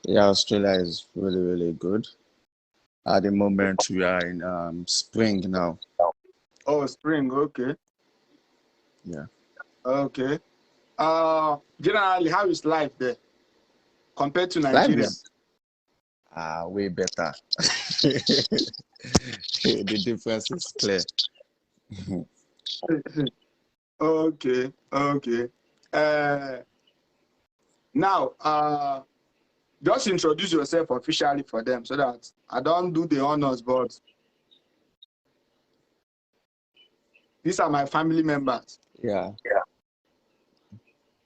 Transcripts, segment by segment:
Yeah, Australia is really, really good. At the moment, we are in spring now. Oh, spring. Okay. Yeah. Okay. Generally, how is life there compared to Life Nigeria? is way better. The difference is clear. Okay. Okay. Uh, now, just introduce yourself officially for them so that I don't do the honors, but these are my family members. Yeah.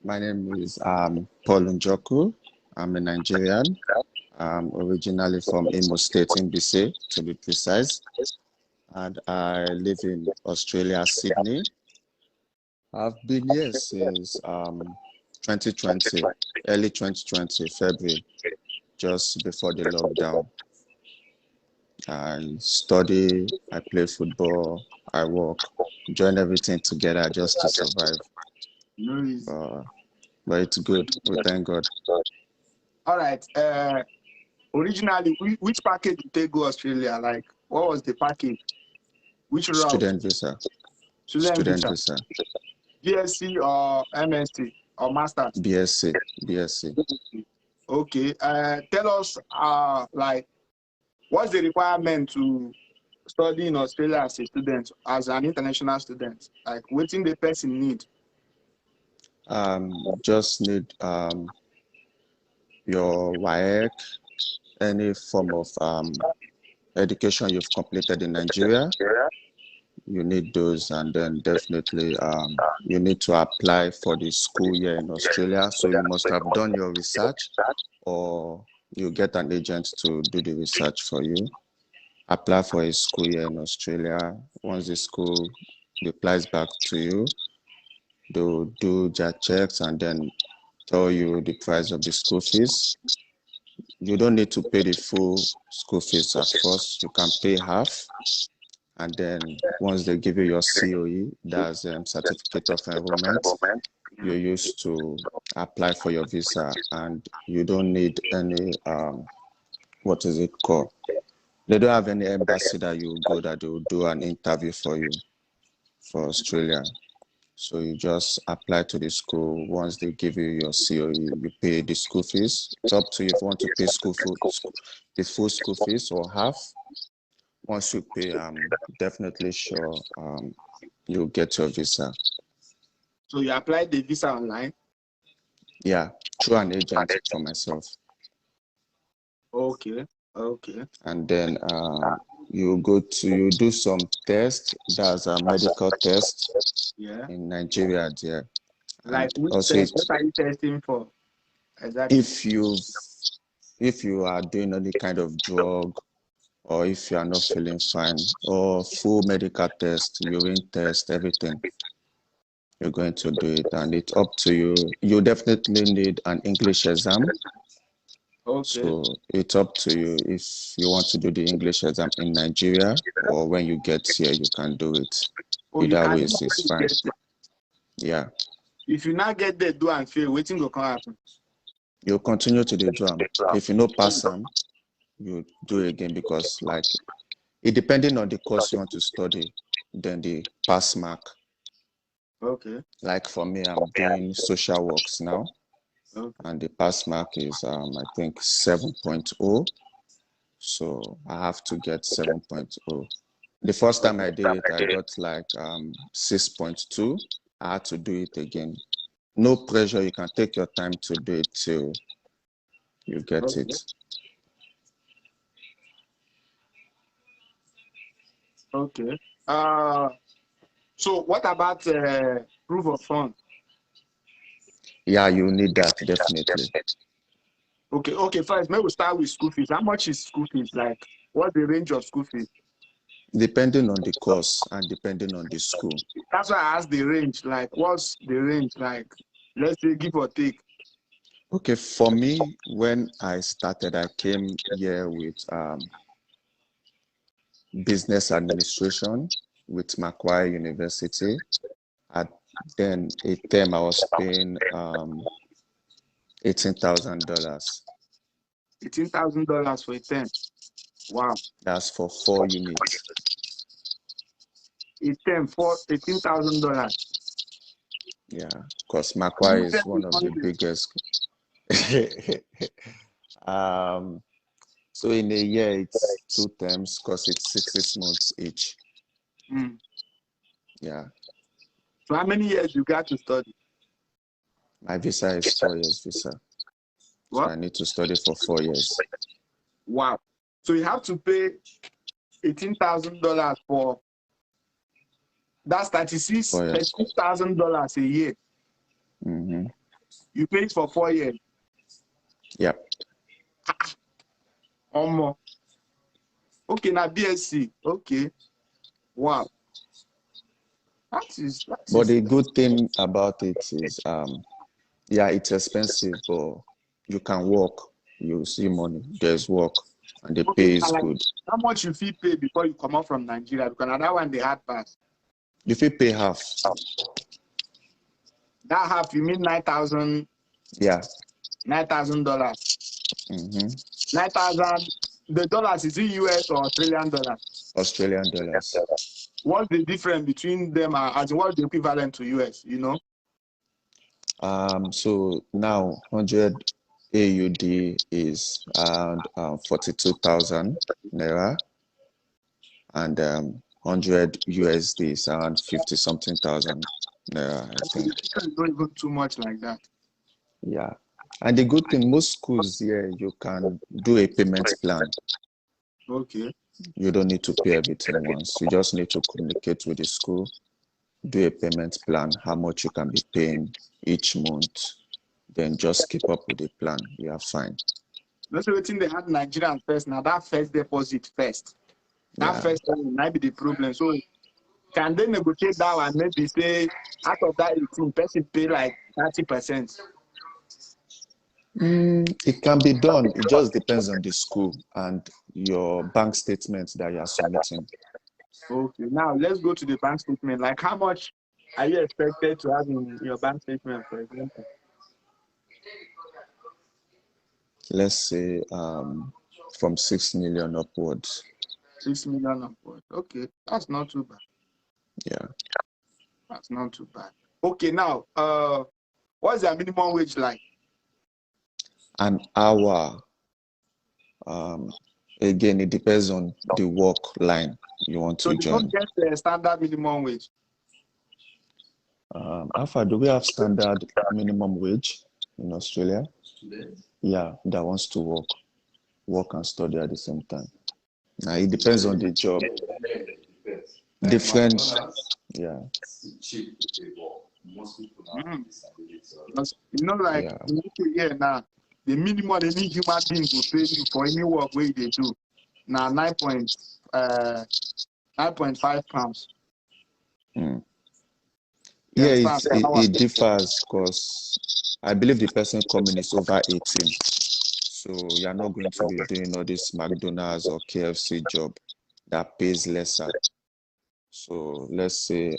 My name is Paul Njoku. I'm a Nigerian. I'm originally from Imo State in BC, to be precise. And I live in Australia, Sydney. I've been here since 2020, early 2020, February, just before the lockdown. I study, I play football, I work, join everything together just to survive. No reason. Uh, but it's good. We thank God. All right. Originally, which package you take go Australia? Like, what was the package? Which route? Student visa. Student Student visa, visa. BSc or MSc or Masters? BSc. BSc. Okay. Tell us, like, what's the requirement to study in Australia as a student, as an international student? Like, what in the person need? Just need your WAEC, any form of education you've completed in Nigeria. You need those, and then definitely you need to apply for the school year in Australia. So you must have done your research, or you get an agent to do the research for you. Apply for a school year in Australia. Once the school replies back to you, they'll do their checks and then tell you the price of the school fees. You don't need to pay the full school fees at first. You can pay half, and then once they give you your COE, that's certificate of enrollment, you use to apply for your visa, and you don't need any what is it called? They don't have any embassy that you go that they will do an interview for you for Australia. So you just apply to the school. Once they give you your COE, you pay the school fees. It's up to you if you want to pay the full school fees or half. Once you pay, I'm definitely sure you'll get your visa. So you apply the visa online? Yeah, through an agent for myself. Okay. Okay. And then you do some tests. That's a medical test Yeah. in Nigeria there. Like, And which also, test? What are you testing for exactly? if you if you are doing any kind of drug, or if you are not feeling fine, or full medical test, urine test, everything, you're going to do it, and it's up to you. You definitely need an English exam. Okay. So it's up to you if you want to do the English exam in Nigeria, or when you get here, you can do it. Oh, you Either can way, do it it's when you fine. get there. Yeah. If you not get there, do and fail, waiting go come happen. You continue to the drum. If you no pass them, you do it again, because like it depending on the course you want to study, then the pass mark. Okay. Like for me, I'm doing social works now, Okay. and the pass mark is I think 7.0. So I have to get 7.0. The first time I did it, I got like 6.2. I had to do it again. No pressure. You can take your time to do it till you get Okay. it. Okay. So what about proof of fund? Yeah, you need that definitely. Okay. Okay. First, maybe we start with school fees. How much is school fees? Like, what's the range of school fees? Depending on the course and depending on the school. That's why I asked the range. Like, what's the range? Like, let's say give or take. Okay, for me, when I started, I came here with business administration with Macquarie University. At then a term I was paying $18,000. $18,000 for a term. Wow. That's for 4 units. A term for $18,000. Yeah, because Makwa is one of the biggest. So in a year, it's 2 terms because it's 6 months each. Yeah. So how many years you got to study? My visa is 4 years visa. What? So I need to study for 4 years. Wow. So you have to pay $18,000 for, that's $36,000 a year. Mm-hmm. You pay it for 4 years. Yep. More. Okay, now BSc. Okay. Wow. But the good thing about it is, yeah, it's expensive, but you can work. You see money. There's work, and the pay is good. How much you fee pay before you come out from Nigeria? Because another one, they hard pass. You fee pay half. That half, you mean 9,000? Yeah. $9,000. Mm-hmm. 9,000. The dollars, is it US or Australian dollars? Australian dollars. What's the difference between them? As what's the equivalent to US? You know? So now 100 AUD is around 42,000 naira, and 100 USD is around 50 something thousand naira, I think. It's not even too much like that. Yeah. And the good thing, most schools here, you can do a payment plan. Okay. You don't need to pay everything once. You just need to communicate with the school, do a payment plan, how much you can be paying each month. Then just keep up with the plan. You are fine. That's everything they had Nigerian first. Now that first deposit first. That first one might be the problem. So can they negotiate that and maybe say out of that 18, person pay like 30%? It can be done. It just depends on the school and your bank statements that you are submitting. Okay, now let's go to the bank statement. Like, how much are you expected to have in your bank statement, for example? Let's say from 6 million upwards. 6 million upwards. Okay, that's not too bad. Yeah. That's not too bad. Okay, now, what's the minimum wage like? An hour. Again, it depends on the work line you want to join. So you don't get the standard minimum wage? Alpha, do we have standard minimum wage in Australia? Yeah, that wants to work and study at the same time. Now, it depends on the job. Different, yeah. You know, like, here now, the minimum any human being will pay you for any work where they do. Now, 9.5 pounds. Yeah, it differs because I believe the person coming is over 18. So you're not going to be doing all this McDonald's or KFC job that pays lesser. So let's say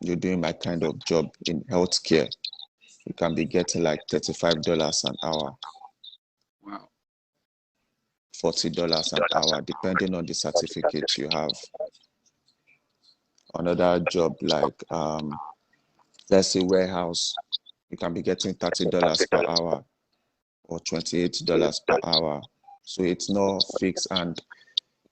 you're doing my kind of job in healthcare. You can be getting like $35 an hour. Wow. $40 an hour, depending on the certificate you have. Another job like, let's say warehouse, you can be getting $30 per hour or $28 per hour. So it's not fixed. And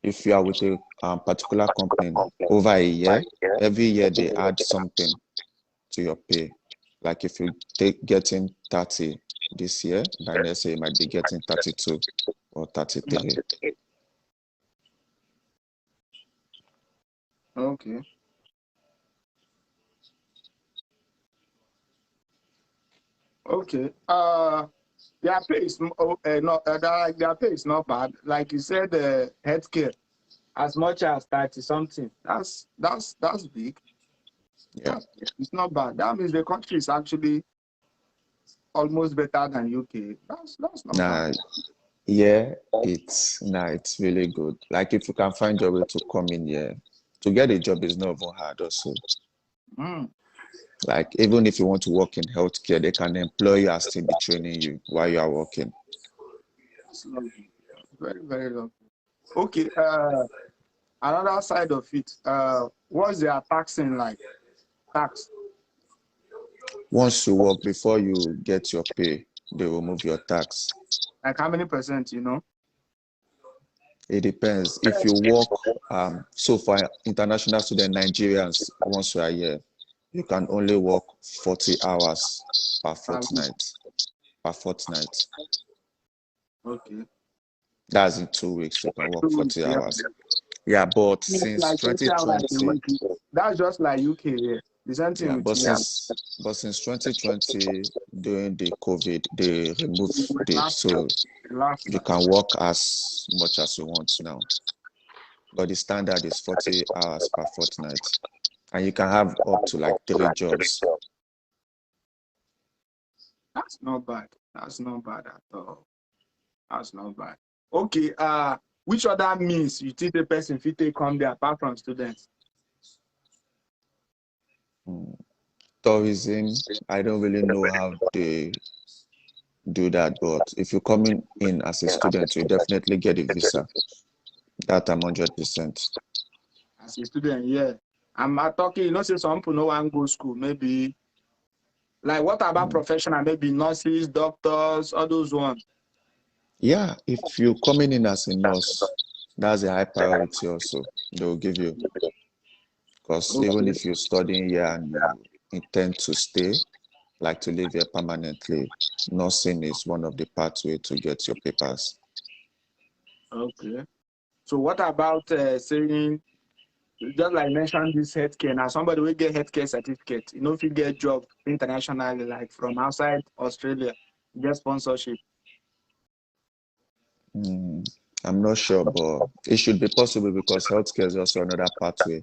if you are with a particular company over a year, every year they add something to your pay. Like if you getting 30 this year, by next year you might be getting 32 or 33. Okay. Okay. Their pay is their pay is not bad. Like you said, healthcare as much as 30 something. That's big. Yeah. It's not bad. That means the country is actually almost better than UK. That's not bad. Yeah, it's really good. Like if you can find your way to come in here, to get a job is not even hard also. Like even if you want to work in healthcare, they can employ you and still be training you while you are working. That's lovely. Very, very lovely. Okay, another side of it, what's their taxing like? Tax. Once you work, before you get your pay, they will remove your tax. Like how many percent, you know? It depends. If you work, so for international student Nigerians, once you are here, you can only work 40 hours per fortnight. Okay. That's in 2 weeks. You can work 2 weeks, 40 yeah. hours. Yeah, but It's since like 20 hours a 2020, week. That's just like UK here. The same thing yeah, with but me. since 2020, during the COVID, they removed it, so Last you can work as much as you want now. But the standard is 40 hours per fortnight, and you can have up to like 3 jobs. That's not bad. That's not bad at all. That's not bad. Okay. Which other means you think the person fit take come there apart from students? Tourism, I don't really know how they do that, but if you're coming in as a student, you definitely get a visa. That I'm 100%. As a student, yeah. I'm talking, you know, say some people no one go school, maybe. Like what about professional, maybe nurses, doctors, all those ones? Yeah, if you're coming in as a nurse, that's a high priority also. They'll give you, because even if you're studying here and you intend to stay, like to live here permanently, nursing is one of the pathway to get your papers. Okay. So what about saying, just like mentioned this healthcare, now somebody will get healthcare certificate, you know, if you get job internationally, like from outside Australia, get sponsorship. I'm not sure, but it should be possible because healthcare is also another pathway.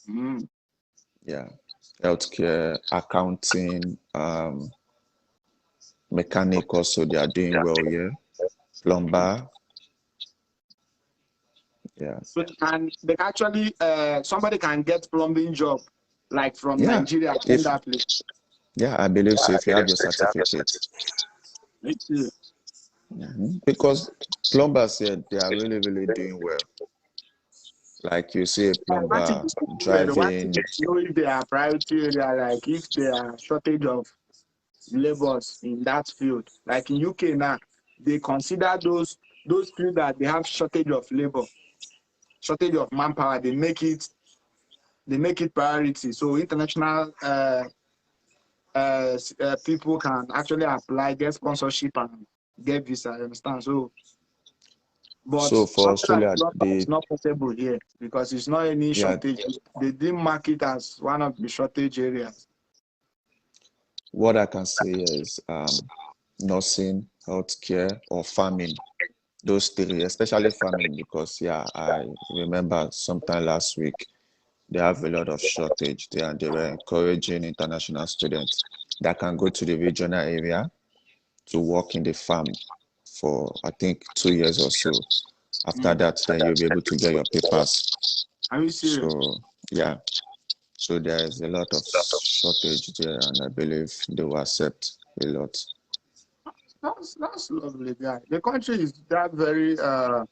Mm. Yeah, healthcare, accounting, mechanic also, they are doing well here. Plumber, yeah. So they actually, somebody can get plumbing job, like from Yeah, Nigeria, in if that place. yeah, I believe so. If you have your certificate, Let's see. because plumbers here they are really really doing well. Like you see a One thing plumber is, the one thing driving. is know if they are priority area, like if there are shortage of laborers in that field. Like in UK now, they consider those fields that they have shortage of labor, shortage of manpower. They make it priority. So international people can actually apply, get sponsorship, and get visa. You understand? So, but So for something like Australia, plumber is not possible here because it's not any yeah, shortage. They didn't mark it as one of the shortage areas. what I can say is nursing, healthcare, or farming. Those three, especially farming, because yeah, I remember sometime last week they have a lot of shortage there, and they were encouraging international students that can go to the regional area to work in the farm for I think 2 years or so. After that, then you'll be able to get your papers. Are you serious? So yeah, so there is a lot of shortage there, and I believe they will accept a lot. That's lovely, guy. The country is that very uh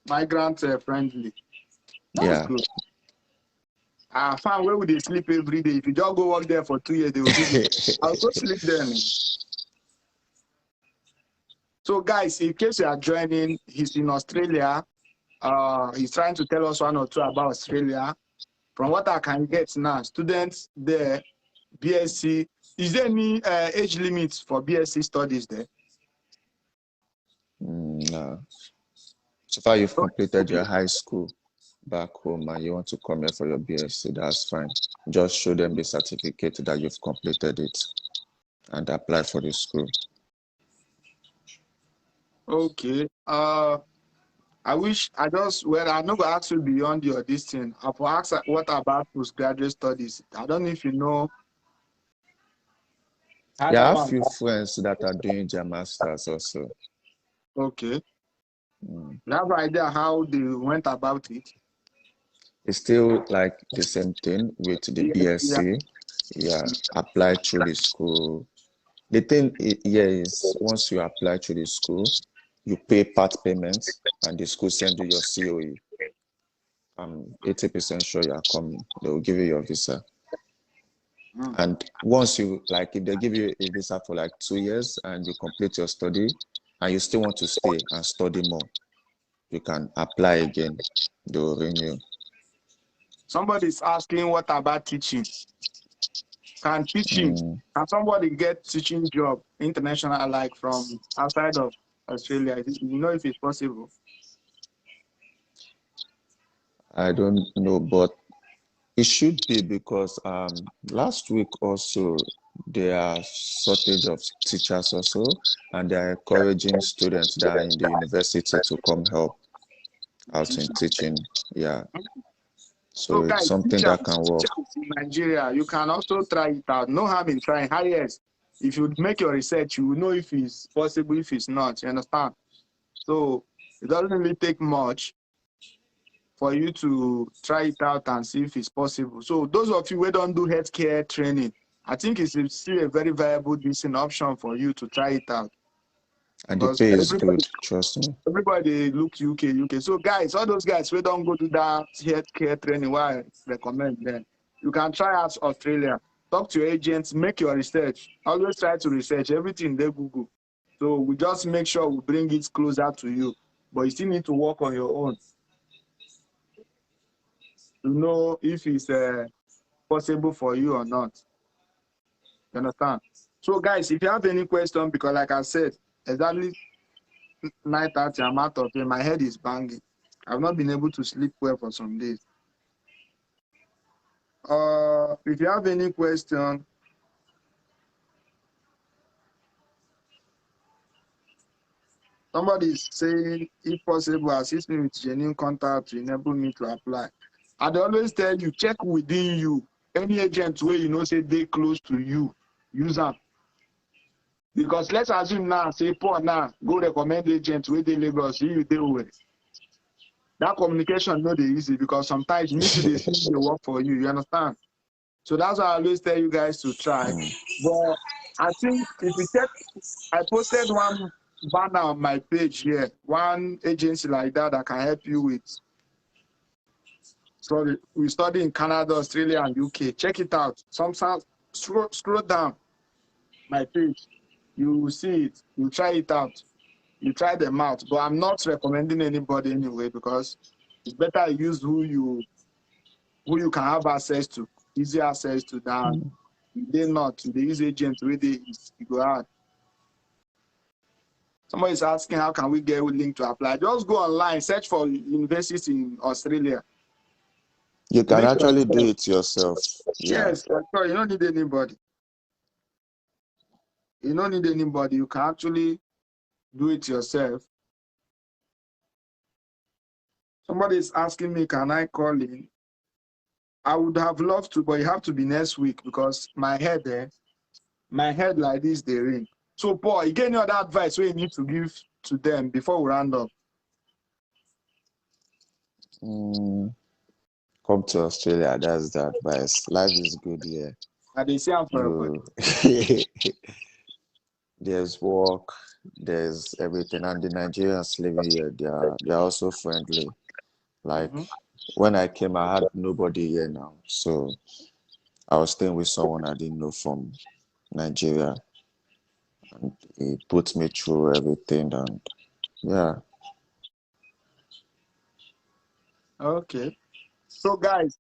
migrant friendly. That's Yeah. good. Fine, where would they sleep every day? If you just go work there for 2 years, they will give you. I'll go sleep there. Man. So, guys, in case you are joining, he's in Australia. He's trying to tell us one or two about Australia. From what I can get now, students there, BSc. Is there any age limits for BSc studies there? No. So far, you've completed your high school back home and you want to come here for your BSc, that's fine. Just show them the certificate that you've completed it and apply for the school. Okay. I wish I just I'm not gonna ask you beyond your this thing. I will ask what about postgraduate studies. I don't know if you know how Yeah, I that have one. few friends that are doing their masters also. Okay. You have an idea how they went about it? It's still like the same thing with the Yeah. BSc. Yeah, apply through the school, The thing here is once you apply to the school, you pay part payments and the school send you your COE. I'm 80% sure you are coming. They will give you your visa. And once you, like, if they give you a visa for like 2 years and you complete your study and you still want to stay and study more, you can apply again. They will renew. Somebody's asking what about teaching? Can somebody get teaching job international, like from outside of Australia? You know if it's possible? I don't know, but it should be because last week also there are shortage of teachers also, and they are encouraging students that are in the university to come help out in teaching. Yeah. So guys, it's something that can work. In Nigeria, you can also try it out. No harm in trying. Highest, if you make your research, you will know if it's possible, if it's not. You understand? So it doesn't really take much for you to try it out and see if it's possible. So those of you who don't do healthcare training, I think it's still a very viable, decent option for you to try it out. And the pay is good, trust me. Everybody look UK. So guys, all those guys who don't go to that healthcare training, why I recommend them. You can try out Australia. Talk to your agents, make your research. Always try to research everything they Google. So we just make sure we bring it closer to you. But you still need to work on your own to know if it's possible for you or not. You understand? So guys, if you have any question, because like I said, exactly 9:30, I'm out of here. My head is banging. I've not been able to sleep well for some days. If you have any question, somebody is saying, if possible, assist me with genuine contact to enable me to apply. I'd always tell you, check within you. Any agent where you know say they close to you, use them. Because let's assume now, say Paul now, go recommend agent where they Lagos, see you deal with. That communication not easy because sometimes me too they work for you, you understand? So that's why I always tell you guys to try. But I think if you check, I posted one banner on my page here, one agency like that can help you with. So we study in Canada, Australia, and UK. Check it out. Sometimes scroll down my page. You will see it. You try it out. You try them out. But I'm not recommending anybody anyway because it's better use who you can have access to, easy access to that. They not. They use agents where they go out. Somebody is asking how can we get a link to apply? Just go online, search for universities in Australia. You can actually do it yourself. Yes, sorry, you don't need anybody. You don't need anybody. You can actually do it yourself. Somebody is asking me, can I call in? I would have loved to, but you have to be next week because my head like this, they ring. So, Paul, you get any other advice we need to give to them before we round up? Come to Australia, that's the advice. Life is good here. And they say I'm for everybody. There's work, there's everything, and the Nigerians living here, they're also friendly. Like when I came, I had nobody here now, so I was staying with someone I didn't know from Nigeria, and he put me through everything, and yeah. Okay. So guys,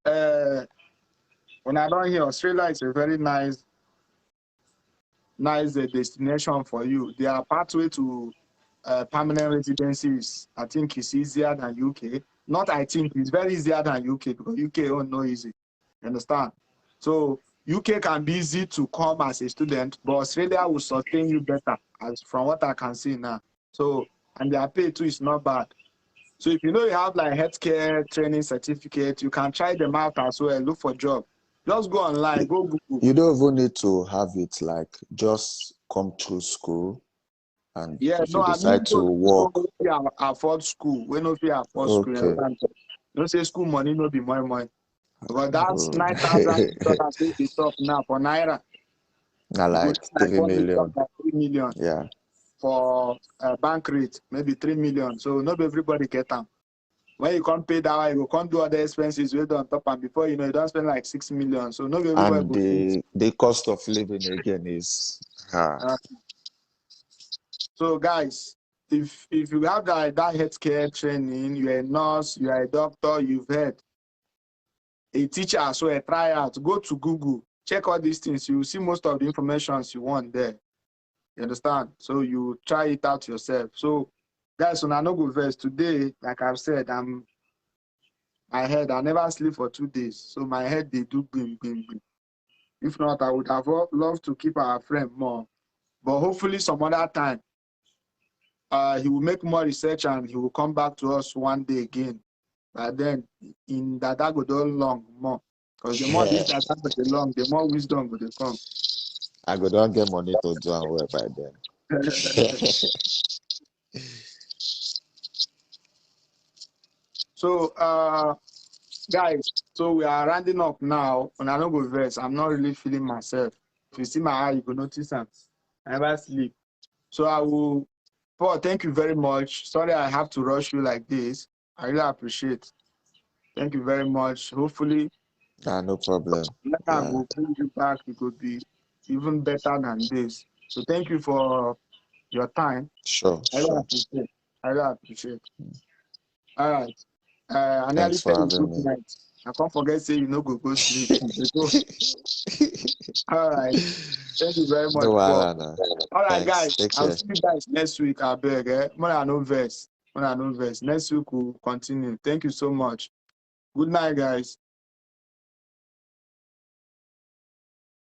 when I don't hear, Australia is a very nice destination for you. There are pathway to permanent residencies. I think it's easier than UK. Not I think, it's very easier than UK because UK oh no easy. You understand? So UK can be easy to come as a student, but Australia will sustain you better, as from what I can see now. So, and their pay too is not bad. So if you know you have like healthcare training certificate, you can try them out as well. Look for job. Just go online, go Google. You don't even need to have it like just come through school, and if you decide to work. Afford school. We no fit afford school. Don't say school money no be more. Because that's $9,000 we be talk now for Naira. Like 3 million. 3 million. Yeah. For a bank rate, maybe 3 million. So not everybody get them. When you can't pay that way, you can't do other expenses with on top, and before you know, you don't spend like 6 million. So not everybody And the cost of living again is so guys, if you have that healthcare training, you're a nurse, you're a doctor, you've had a teacher, so a tryout, go to Google, check all these things. You will see most of the information you want there. You understand? So you try it out yourself. So guys, when I no go verse today, like I've said, my head, I never sleep for 2 days. So my head they do bim bim bim. If not, I would have loved to keep our friend more. But hopefully some other time, he will make more research and he will come back to us one day again. But then in that go do long more. Because the more this that go the long, the more wisdom will come. I go don't get money to do and work by then. So guys, so we are rounding up now. And I don't go verse. I'm not really feeling myself. If you see my eye, you will notice that I never sleep. So I will, Paul, thank you very much. Sorry I have to rush you like this. I really appreciate. Thank you very much. Hopefully, No problem. next time we'll bring you back. It could be even better than this. So thank you for your time. Sure. I really appreciate. I really appreciate. All right. I nearly Thanks for said having good me. night. I can't forget say you know go sleep. All right. Thank you very much. No, All right, thanks. guys. Take I'll care. see you guys next week. I beg. More than no verse. More than no verse. Next week we'll continue. Thank you so much. Good night, guys.